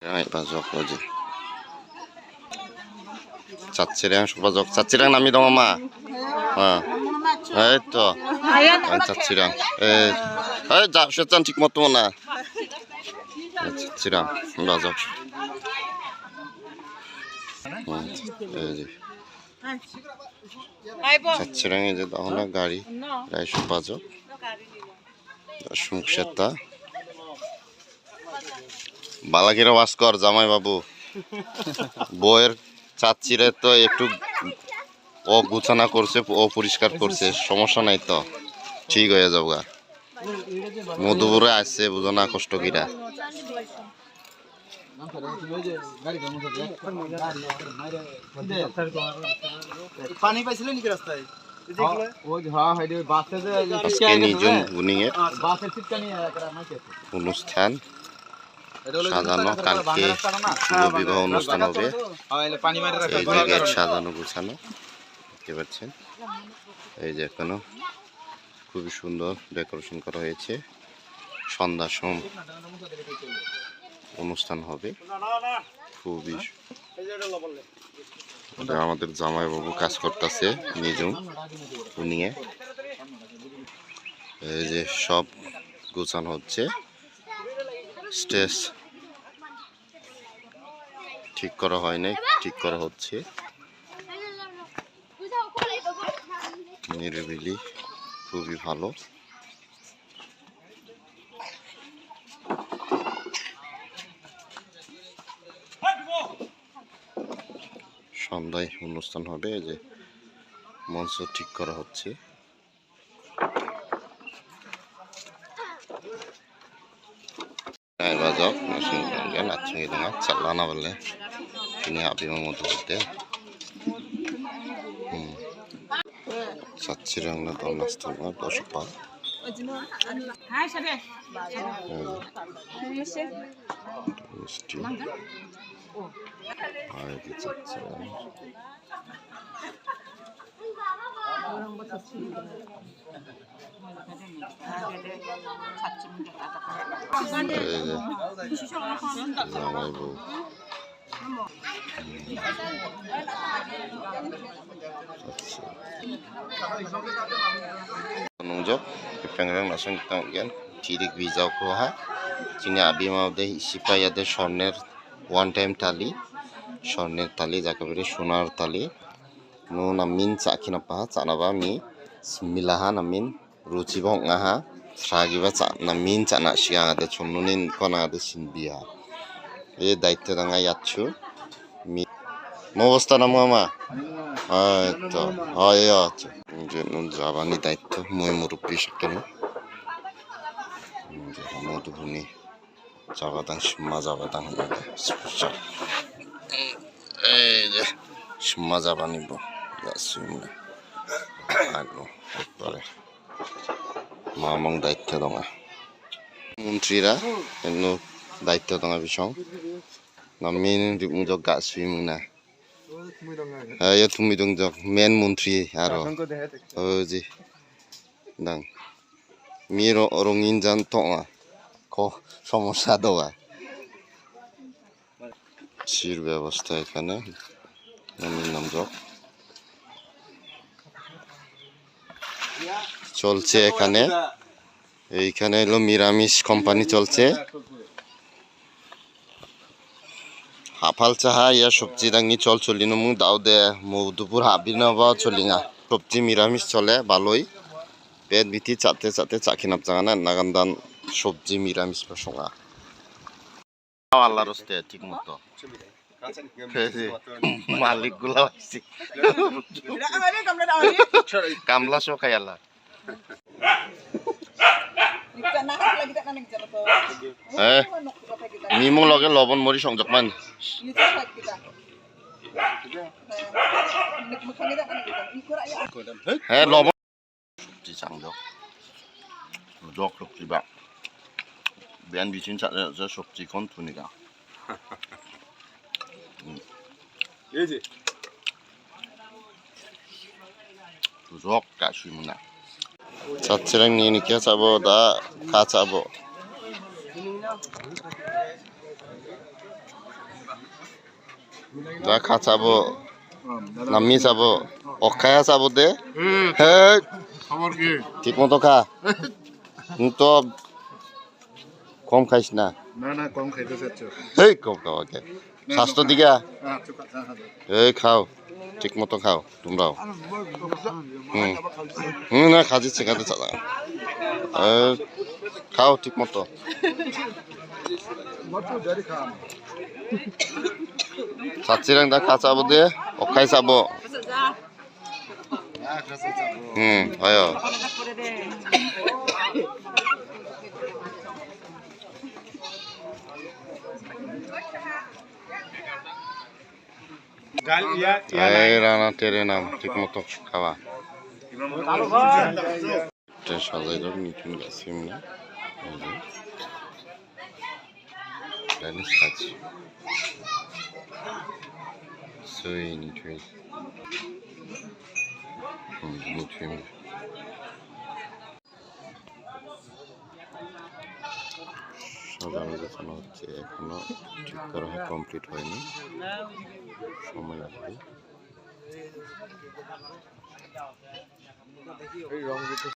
Ay, pasok ko dyan. Catsirang, pasok. Catsirang nami dong, ma. Ito. Ang catsirang. Ay, siya cantik mo ito na. Catsirang, pasok. catsirang 이제 나오나 가리. 라이슈 pasok. শুকসাতা বালাকিরা wash কর জামাই বাবু বউয়ের চাচ্চিরে তো একটু অগুছানা করছে অপরিষ্কার করছে সমস্যা নাই তো ঠিক হয়ে যাবো মধুপুরে আসছে বুঝো না কষ্ট কিরা পানি পাইছিলেন নাকি রাস্তায় অনুষ্ঠান সাজানো কালকে শুভ বিবাহ অনুষ্ঠান হবে এই যে গেট সাজানো গুছানো দেখতে পাচ্ছেন এই যে এখনো খুবই সুন্দর ডেকোরেশন করা হয়েছে সন্ধ্যার সময় অনুষ্ঠান হবে খুবই আমাদের জামাই বাবু কাজ করতেছে নিজম নিয়ে এই যে সব গোছানো হচ্ছে স্টেজ ঠিক করা হয় নাই ঠিক করা হচ্ছে নিরিবিলি খুবই ভালো সন্ধ্যায় অনুষ্ঠান হবে এই যে মঞ্চ ঠিক করা হচ্ছে বাজাও নাচুঙ্গি দোঙা চালানা বলে তিনি আবিমা মতো হতে চাচ্ছিরাংনা দল নাচতে দশপা মিষ্টি আর কি চাচ্ছিরাং জামাই বউ nungjok ipangrang nasong tangyan tirik bijau ko ha chini abima de sipai ade sorner one time tali sorner tali jakabere sonar tali no namin chakina pa chanaba mi similaha namin ruchi bong ha sagiba cha namin chana siang ade chonnunin kona ade sinbiya e daitto danga yatchu mi অবস্থা না মামা তো হয় আচ্ছা যাবানি দায়িত্ব মই মুরব্বী কেন মধুবনী যাবাদান সুম্মা যাবাদান এই যে সুম্মা যাবা নিব একবারে মামং দায়িত্ব দङ মন্ত্রীরা দায়িত্ব দङ বিসং নামিন রিমুজক গাছুইমুনা ya tumi dong jok main menteri aro oji dang miro rongin jan tonga ko সমস্যা দেওয়া সির ব্যবস্থা এখানে নাম জক চলছে এখানে এইখানে হলো নিরামিষ কোম্পানি চলছে হাফাল চাহা ইয়া সবজি দাঙ্গি চল চলিনো মুখ দাও দে মধুপুর হাবিনা বা চলিঙা সবজি নিরামিষ চলে ভালোই পেট বিথি চাতে চাতে চাখিনাপ জানা নাগান্দান সবজি নিরামিষ বা সঙ্গা আল্লাহ রস্তে ঠিক মতো মালিক গুলা আইছি কামলা সকাই আল্লাহ নিমু লগে লবণ মরি সংযোগ মান হ্যাঁ লবণ সবজি সংযোগ জক সবজি বা বেন বিচিন যে সবজি কোন থুনিগা এই যে জক কাশুমনা চাচ্ছিরাং নিয়ে নিকে চাবো দা খা চাবো যা খা চাবো নামি চাবো অখায়া চাবো দে হে খবর কি ঠিক মতো খা তো কম খাইস না না না কম খাইতে চাচ্ছ এই কম খাওয়াকে স্বাস্থ্য দিকা এই খাও ঠিক মতো খাও তোমরাও না খাজিচ্ছে খাতে চালা খাও ঠিক মতো সাচ্ছিরাং দা খা চাবো দে অখাই চাবো হয় এই রানা টেরে নাম ঠিক মতো খাওয়া সাজাই দাও নিতুন গাছিম না সাজ সই নিতুই নিতুই সাজানো গোছানো হচ্ছে এখনো ঠিক করা কমপ্লিট হয়নি সময় লাগবে